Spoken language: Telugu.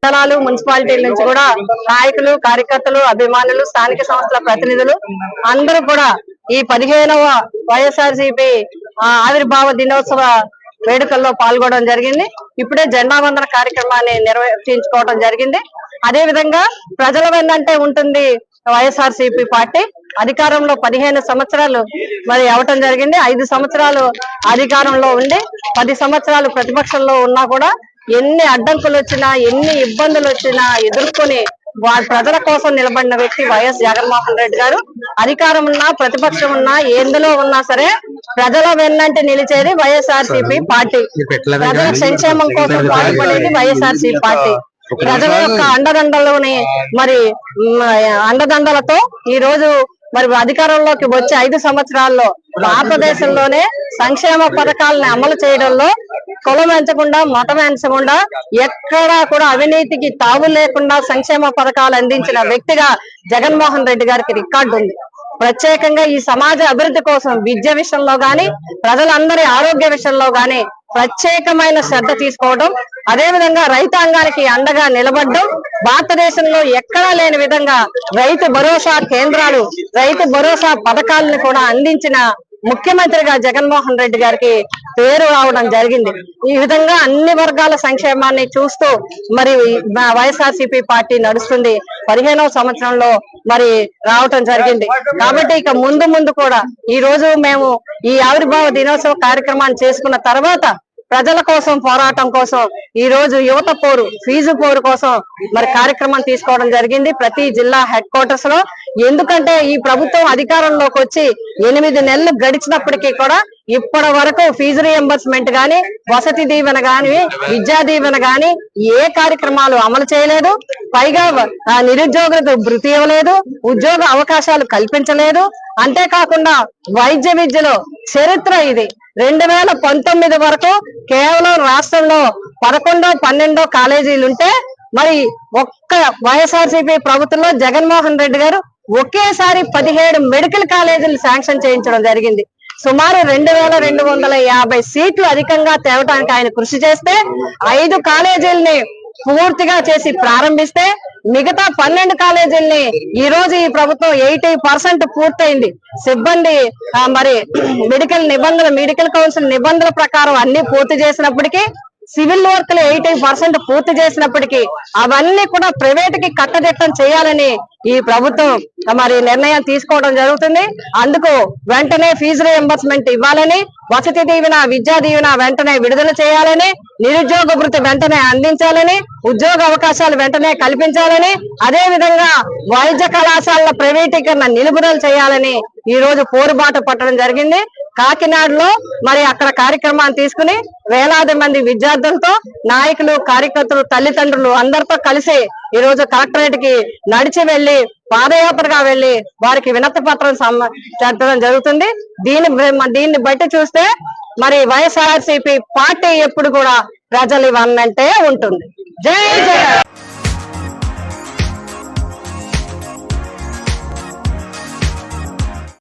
మండలాలు మున్సిపాలిటీల నుంచి కూడా నాయకులు కార్యకర్తలు అభిమానులు స్థానిక సంస్థల ప్రతినిధులు అందరూ కూడా ఈ 15వ వైఎస్ఆర్సీపీ ఆవిర్భావ దినోత్సవ వేడుకల్లో పాల్గొనడం జరిగింది. ఇప్పుడే జెండా వందన కార్యక్రమాన్ని నిర్వహించుకోవడం జరిగింది. అదే విధంగా ప్రజల వెన్నంటే ఉంటుంది వైఎస్ఆర్సీపీ పార్టీ. అధికారంలో 15 సంవత్సరాలు మరి అవటం జరిగింది. 5 సంవత్సరాలు అధికారంలో ఉండి 10 సంవత్సరాలు ప్రతిపక్షంలో ఉన్నా కూడా ఎన్ని అడ్డంకులు వచ్చినా ఎన్ని ఇబ్బందులు వచ్చినా ఎదుర్కొని ప్రజల కోసం నిలబడిన వ్యక్తి వైఎస్ జగన్మోహన్ రెడ్డి గారు. అధికారం ఉన్నా ప్రతిపక్షం ఉన్నా ఎందులో ఉన్నా సరే ప్రజల వెన్నంటే నిలిచేది వైఎస్ఆర్సీపీ పార్టీ. ప్రజల సంక్షేమం కోసం పాటుపడేది వైఎస్ఆర్సీపీ పార్టీ. ప్రజల యొక్క అండదండలోని మరి అండదండలతో ఈ రోజు మరి అధికారంలోకి వచ్చే 5 సంవత్సరాల్లో భారతదేశంలోనే సంక్షేమ పథకాలను అమలు చేయడంలో కులం ఎంచకుండా మతం ఎంచకుండా ఎక్కడా కూడా అవినీతికి తావు లేకుండా సంక్షేమ పథకాలు అందించిన వ్యక్తిగా జగన్మోహన్ రెడ్డి గారికి రికార్డు ఉంది. ప్రత్యేకంగా ఈ సమాజ అభివృద్ధి కోసం విద్య విషయంలో గాని ప్రజలందరి ఆరోగ్య విషయంలో గాని ప్రత్యేకమైన శ్రద్ధ తీసుకోవడం, అదే విధంగా రైతాంగానికి అండగా నిలబడడం, భారతదేశంలో ఎక్కడా లేని విధంగా రైతు భరోసా కేంద్రాలు రైతు భరోసా పథకాలను కూడా అందించిన ముఖ్యమంత్రిగా జగన్మోహన్ రెడ్డి గారికి పేరు రావడం జరిగింది. ఈ విధంగా అన్ని వర్గాల సంక్షేమాన్ని చూస్తూ మరి వైఎస్ఆర్సీపీ పార్టీ నడుస్తుంది. 15వ సంవత్సరంలో మరి రావటం జరిగింది. కాబట్టి ఇక ముందు కూడా ఈ రోజు మేము ఈ ఆవిర్భావ దినోత్సవ కార్యక్రమాన్ని చేసుకున్న తర్వాత ప్రజల కోసం పోరాటం కోసం ఈ రోజు యువత పోరు ఫీజు పోరు కోసం మరి కార్యక్రమం తీసుకోవడం జరిగింది ప్రతి జిల్లా హెడ్ క్వార్టర్స్ లో. ఎందుకంటే ఈ ప్రభుత్వం అధికారంలోకి వచ్చి 8 నెలలు గడిచినప్పటికీ కూడా ఇప్పటి వరకు ఫీజు రియంబర్స్మెంట్ గాని వసతి దీవెన గాని విద్యా దీవెన గాని ఏ కార్యక్రమాలు అమలు చేయలేదు. పైగా నిరుద్యోగులకు భృతి ఇవ్వలేదు, ఉద్యోగ అవకాశాలు కల్పించలేదు. అంతేకాకుండా వైద్య విద్యలో చరిత్ర ఇది. 2019 వరకు కేవలం రాష్ట్రంలో 11, 12 కాలేజీలుంటే మరి ఒక్క వైఎస్ఆర్సీపీ ప్రభుత్వంలో జగన్మోహన్ రెడ్డి గారు ఒకేసారి 17 మెడికల్ కాలేజీలు శాంక్షన్ చేయించడం జరిగింది. సుమారు 2250 సీట్లు అధికంగా తేవడానికి ఆయన కృషి చేస్తే 5 కాలేజీల్ని పూర్తిగా చేసి ప్రారంభిస్తే మిగతా 12 కాలేజీల్ని ఈ రోజు ఈ ప్రభుత్వం 80% పూర్తయింది. సిబ్బంది మరి మెడికల్ కౌన్సిల్ నిబంధనల ప్రకారం అన్ని పూర్తి చేసినప్పటికీ సివిల్ వర్క్లు 80% పూర్తి చేసినప్పటికీ అవన్నీ కూడా ప్రైవేట్ కి కట్టదిట్టం చేయాలని ఈ ప్రభుత్వం మరి నిర్ణయం తీసుకోవడం జరుగుతుంది. అందుకు వెంటనే ఫీజు రియంబర్స్మెంట్ ఇవ్వాలని, వసతి దీవెన విద్యా దీవెన వెంటనే విడుదల చేయాలని, నిరుద్యోగ భృతి వెంటనే అందించాలని, ఉద్యోగ అవకాశాలు వెంటనే కల్పించాలని, అదే విధంగా వైద్య కళాశాలల ప్రైవేటీకరణ నిలుపుదల చేయాలని ఈ రోజు పోరుబాట పట్టడం జరిగింది. కాకినాడలో మరి అక్కడ కార్యక్రమాన్ని తీసుకుని వేలాది మంది విద్యార్థులతో నాయకులు కార్యకర్తలు తల్లిదండ్రులు అందరితో కలిసి ఈ రోజు కలెక్టరేట్ కి నడిచి వెళ్లి పాదయాత్రగా వెళ్లి వారికి వినతి పత్రం చేర్చడం జరుగుతుంది. దీన్ని బట్టి చూస్తే మరి వైఎస్ఆర్సీపీ పార్టీ ఎప్పుడు కూడా ప్రజలు ఇవన్నంటే ఉంటుంది. జై జగన్.